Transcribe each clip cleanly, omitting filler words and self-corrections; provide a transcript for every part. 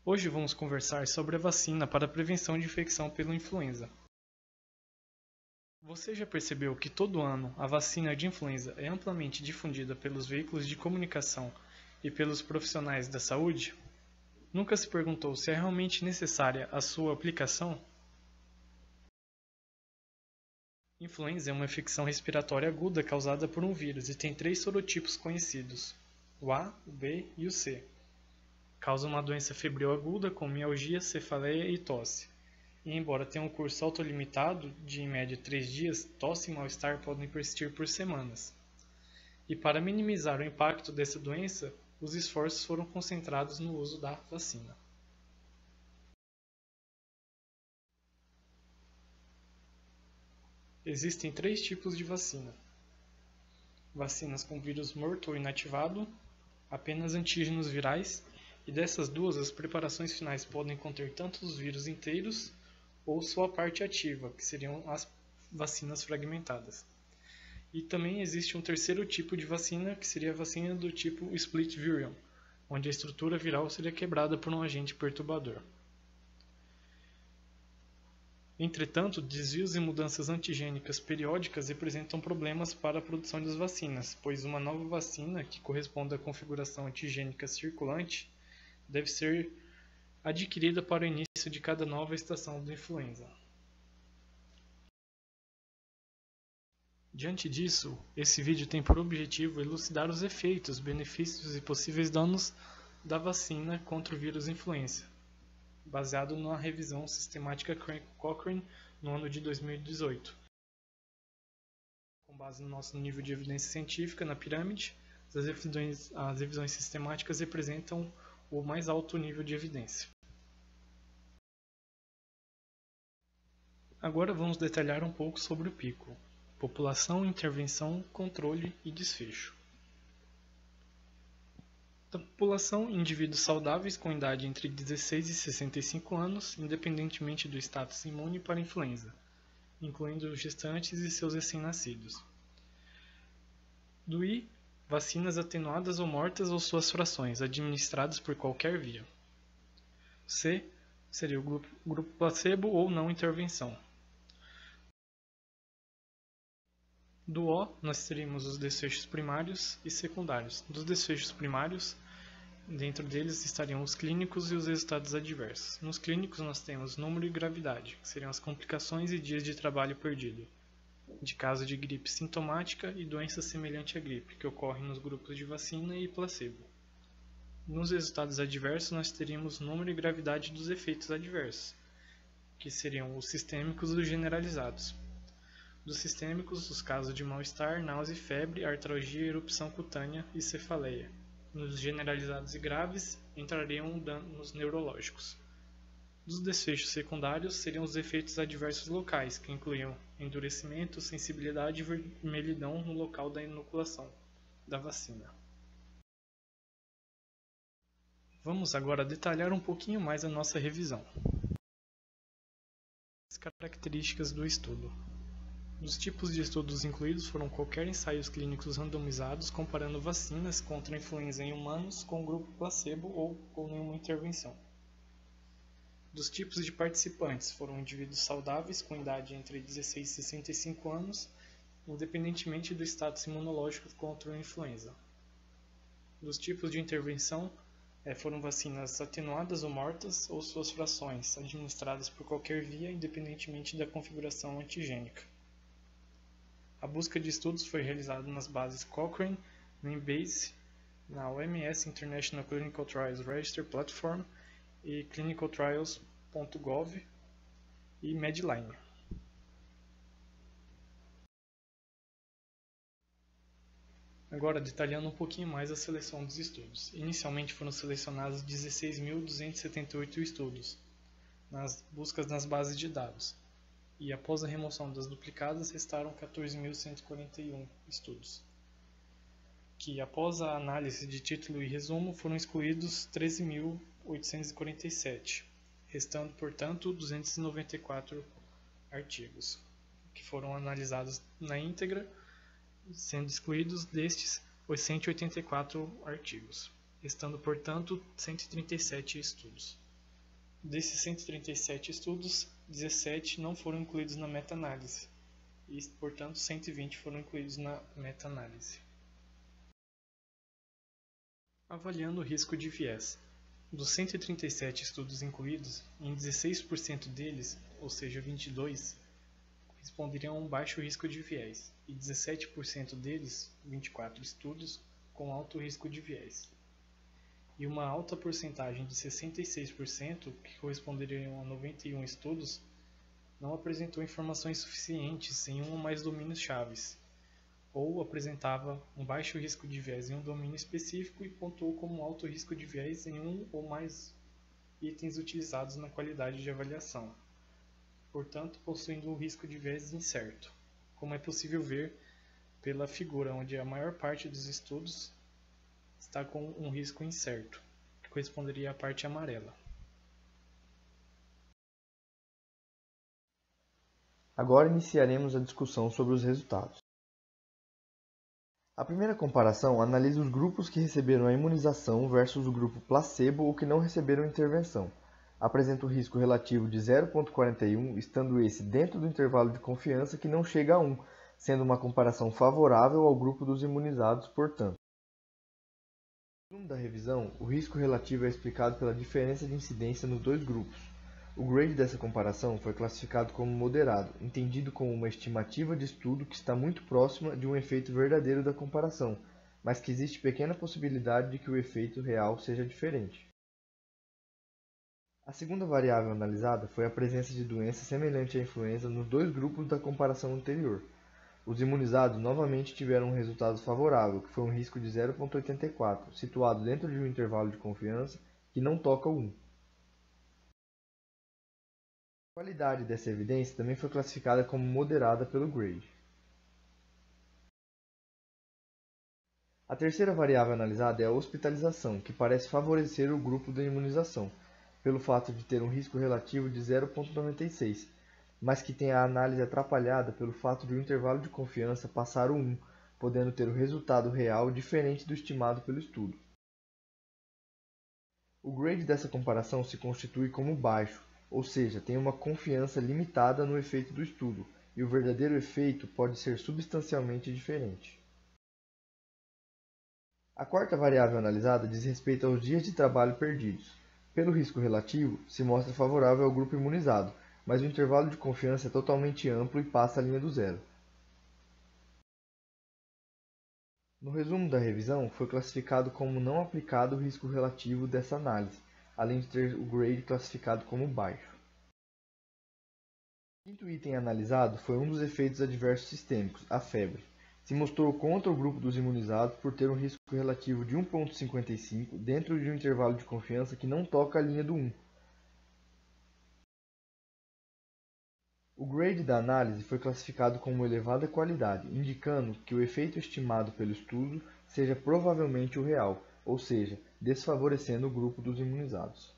Hoje vamos conversar sobre a vacina para a prevenção de infecção pela influenza. Você já percebeu que todo ano a vacina de influenza é amplamente difundida pelos veículos de comunicação e pelos profissionais da saúde? Nunca se perguntou se é realmente necessária a sua aplicação? Influenza é uma infecção respiratória aguda causada por um vírus e tem 3 sorotipos conhecidos, o A, o B e o C. Causa uma doença febril aguda com mialgia, cefaleia e tosse. E embora tenha um curso autolimitado de em média 3 dias, tosse e mal-estar podem persistir por semanas. E para minimizar o impacto dessa doença, os esforços foram concentrados no uso da vacina. Existem 3 tipos de vacina. Vacinas com vírus morto ou inativado, apenas antígenos virais, e dessas duas as preparações finais podem conter tanto os vírus inteiros ou sua parte ativa, que seriam as vacinas fragmentadas. E também existe um terceiro tipo de vacina, que seria a vacina do tipo split virion, onde a estrutura viral seria quebrada por um agente perturbador. Entretanto, desvios e mudanças antigênicas periódicas representam problemas para a produção das vacinas, pois uma nova vacina, que corresponda à configuração antigênica circulante, deve ser adquirida para o início de cada nova estação da influenza. Diante disso, esse vídeo tem por objetivo elucidar os efeitos, benefícios e possíveis danos da vacina contra o vírus influenza, baseado na revisão sistemática Cochrane no ano de 2018. Com base no nosso nível de evidência científica na pirâmide, as revisões sistemáticas representam o mais alto nível de evidência. Agora vamos detalhar um pouco sobre o pico: população, intervenção, controle e desfecho. Da população, indivíduos saudáveis com idade entre 16 e 65 anos, independentemente do status imune para a influenza, incluindo gestantes e seus recém-nascidos. Do I, vacinas atenuadas ou mortas ou suas frações, administradas por qualquer via. C, seria o grupo placebo ou não intervenção. Do O, nós teríamos os desfechos primários e secundários. Dos desfechos primários, dentro deles estariam os clínicos e os resultados adversos. Nos clínicos nós temos número e gravidade, que seriam as complicações e dias de trabalho perdido, de caso de gripe sintomática e doença semelhante à gripe, que ocorrem nos grupos de vacina e placebo. Nos resultados adversos nós teríamos número e gravidade dos efeitos adversos, que seriam os sistêmicos e os generalizados. Dos sistêmicos, os casos de mal-estar, náusea e febre, artralgia, erupção cutânea e cefaleia. Nos generalizados e graves, entrariam danos neurológicos. Dos desfechos secundários, seriam os efeitos adversos locais, que incluíam endurecimento, sensibilidade e vermelhidão no local da inoculação da vacina. Vamos agora detalhar um pouquinho mais a nossa revisão. As características do estudo. Os tipos de estudos incluídos foram qualquer ensaios clínicos randomizados comparando vacinas contra a influenza em humanos com grupo placebo ou com nenhuma intervenção. Dos tipos de participantes foram indivíduos saudáveis com idade entre 16 e 65 anos, independentemente do status imunológico contra a influenza. Dos tipos de intervenção foram vacinas atenuadas ou mortas ou suas frações, administradas por qualquer via, independentemente da configuração antigênica. A busca de estudos foi realizada nas bases Cochrane, no Embase, na OMS International Clinical Trials Register Platform e clinicaltrials.gov e Medline. Agora, detalhando um pouquinho mais a seleção dos estudos. Inicialmente foram selecionados 16.278 estudos, nas buscas nas bases de dados. E após a remoção das duplicadas, restaram 14.141 estudos, que após a análise de título e resumo foram excluídos 13.847, restando, portanto, 294 artigos, que foram analisados na íntegra, sendo excluídos destes os 184 artigos, restando, portanto, 137 estudos. Desses 137 estudos, 17 não foram incluídos na meta-análise e, portanto, 120 foram incluídos na meta-análise. Avaliando o risco de viés. Dos 137 estudos incluídos, em 16% deles, ou seja, 22, responderiam a um baixo risco de viés, e 17% deles, 24 estudos, com alto risco de viés. E uma alta porcentagem de 66%, que corresponderiam a 91 estudos, não apresentou informações suficientes em um ou mais domínios chaves, ou apresentava um baixo risco de viés em um domínio específico e pontuou como alto risco de viés em um ou mais itens utilizados na qualidade de avaliação, portanto possuindo um risco de viés incerto, como é possível ver pela figura onde a maior parte dos estudos está com um risco incerto, que corresponderia à parte amarela. Agora iniciaremos a discussão sobre os resultados. A primeira comparação analisa os grupos que receberam a imunização versus o grupo placebo ou que não receberam intervenção. Apresenta o risco relativo de 0,41, estando esse dentro do intervalo de confiança que não chega a 1, sendo uma comparação favorável ao grupo dos imunizados, portanto. No resumo da revisão, o risco relativo é explicado pela diferença de incidência nos dois grupos. O grade dessa comparação foi classificado como moderado, entendido como uma estimativa de estudo que está muito próxima de um efeito verdadeiro da comparação, mas que existe pequena possibilidade de que o efeito real seja diferente. A segunda variável analisada foi a presença de doença semelhante à influenza nos dois grupos da comparação anterior. Os imunizados novamente tiveram um resultado favorável, que foi um risco de 0,84, situado dentro de um intervalo de confiança que não toca o 1. A qualidade dessa evidência também foi classificada como moderada pelo grade. A terceira variável analisada é a hospitalização, que parece favorecer o grupo da imunização, pelo fato de ter um risco relativo de 0,96, mas que tem a análise atrapalhada pelo fato de o intervalo de confiança passar o 1, podendo ter o resultado real diferente do estimado pelo estudo. O grade dessa comparação se constitui como baixo, ou seja, tem uma confiança limitada no efeito do estudo, e o verdadeiro efeito pode ser substancialmente diferente. A quarta variável analisada diz respeito aos dias de trabalho perdidos. Pelo risco relativo, se mostra favorável ao grupo imunizado, mas o intervalo de confiança é totalmente amplo e passa a linha do zero. No resumo da revisão, foi classificado como não aplicado o risco relativo dessa análise, além de ter o grade classificado como baixo. O quinto item analisado foi um dos efeitos adversos sistêmicos, a febre. Se mostrou contra o grupo dos imunizados por ter um risco relativo de 1,55 dentro de um intervalo de confiança que não toca a linha do 1. O grade da análise foi classificado como elevada qualidade, indicando que o efeito estimado pelo estudo seja provavelmente o real, ou seja, desfavorecendo o grupo dos imunizados.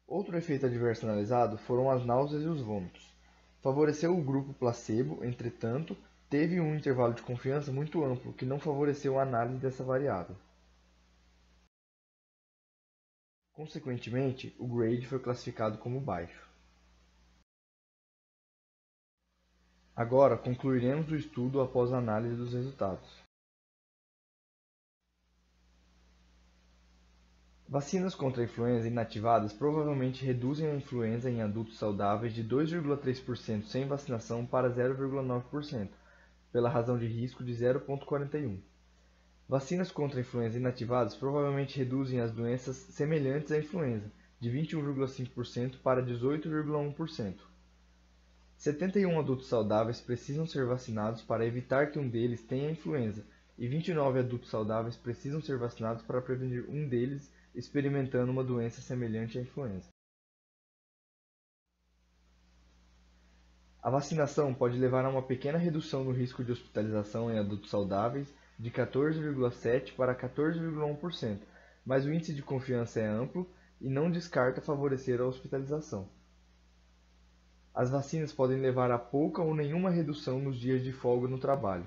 Outro efeito adverso analisado foram as náuseas e os vômitos. Favoreceu o grupo placebo, entretanto, teve um intervalo de confiança muito amplo, que não favoreceu a análise dessa variável. Consequentemente, o grade foi classificado como baixo. Agora, concluiremos o estudo após a análise dos resultados. Vacinas contra a influenza inativadas provavelmente reduzem a influenza em adultos saudáveis de 2,3% sem vacinação para 0,9%, pela razão de risco de 0,41. Vacinas contra a influenza inativadas provavelmente reduzem as doenças semelhantes à influenza, de 21,5% para 18,1%. 71 adultos saudáveis precisam ser vacinados para evitar que um deles tenha influenza, e 29 adultos saudáveis precisam ser vacinados para prevenir um deles experimentando uma doença semelhante à influenza. A vacinação pode levar a uma pequena redução no risco de hospitalização em adultos saudáveis, de 14,7% para 14,1%, mas o índice de confiança é amplo e não descarta favorecer a hospitalização. As vacinas podem levar a pouca ou nenhuma redução nos dias de folga no trabalho.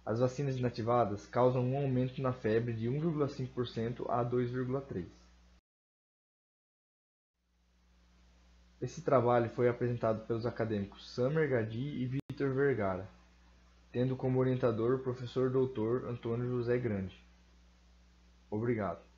As vacinas inativadas causam um aumento na febre de 1,5% a 2,3%. Esse trabalho foi apresentado pelos acadêmicos Samer Gadi e Vitor Vergara, tendo como orientador o professor Dr. Antônio José Grande. Obrigado.